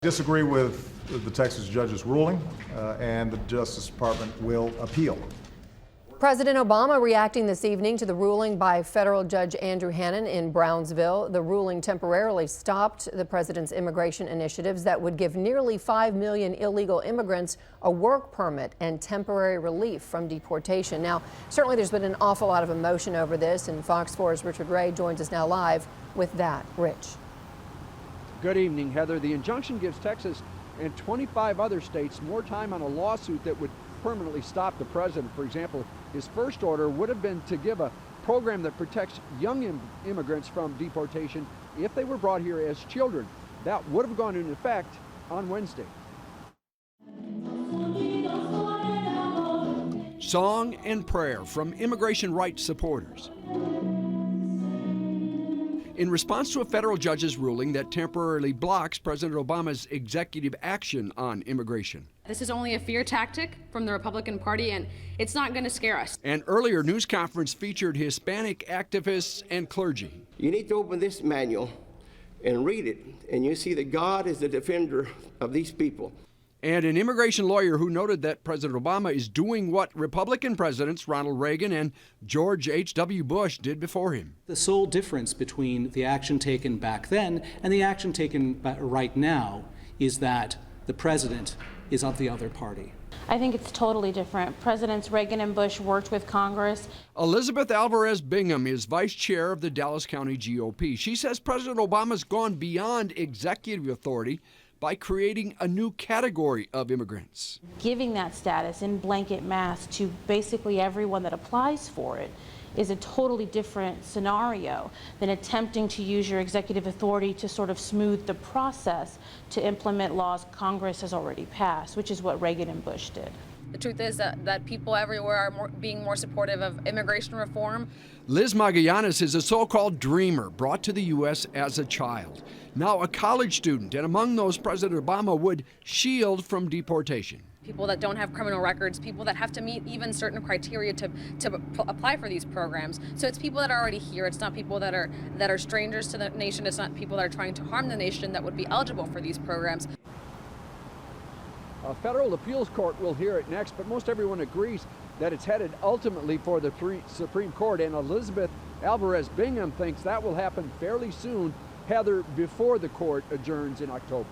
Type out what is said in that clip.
Disagree with the Texas judge's ruling, and the Justice Department will appeal. President Obama reacting this evening to the ruling by federal judge Andrew Hannon in Brownsville. The ruling temporarily stopped the president's immigration initiatives that would give nearly 5 million illegal immigrants a work permit and temporary relief from deportation. Now, certainly there's been an awful lot of emotion over this, and Fox 4's Richard Ray joins us now live with that. Rich. Good evening, Heather. The injunction gives Texas and 25 other states more time on a lawsuit that would permanently stop the president. For example, his first order would have been to give a program that protects young immigrants from deportation if they were brought here as children. That would have gone into effect on Wednesday. Song and prayer from immigration rights supporters. In response to a federal judge's ruling that temporarily blocks President Obama's executive action on immigration. This is only a fear tactic from the Republican Party, and it's not going to scare us. An earlier news conference featured Hispanic activists and clergy. You need to open this manual and read it, and you see that God is the defender of these people. And an immigration lawyer who noted that President Obama is doing what Republican presidents Ronald Reagan and George H.W. Bush did before him. The sole difference between the action taken back then and the action taken right now is that the president is of the other party. I think it's totally different. Presidents Reagan and Bush worked with Congress. Elizabeth Alvarez Bingham is vice chair of the Dallas County GOP. She says President Obama's gone beyond executive authority by creating a new category of immigrants. Giving that status in blanket mass to basically everyone that applies for it is a totally different scenario than attempting to use your executive authority to sort of smooth the process to implement laws Congress has already passed, which is what Reagan and Bush did. The truth is that people everywhere are being more supportive of immigration reform. Liz Magallanes is a so-called dreamer brought to the U.S. as a child. Now a college student, and among those President Obama would shield from deportation. People that don't have criminal records, people that have to meet even certain criteria to apply for these programs. So it's people that are already here. It's not people that are strangers to the nation. It's not people that are trying to harm the nation that would be eligible for these programs. A federal appeals court will hear it next, but most everyone agrees that it's headed ultimately for the Supreme Court, and Elizabeth Alvarez Bingham thinks that will happen fairly soon, Heather, before the court adjourns in October.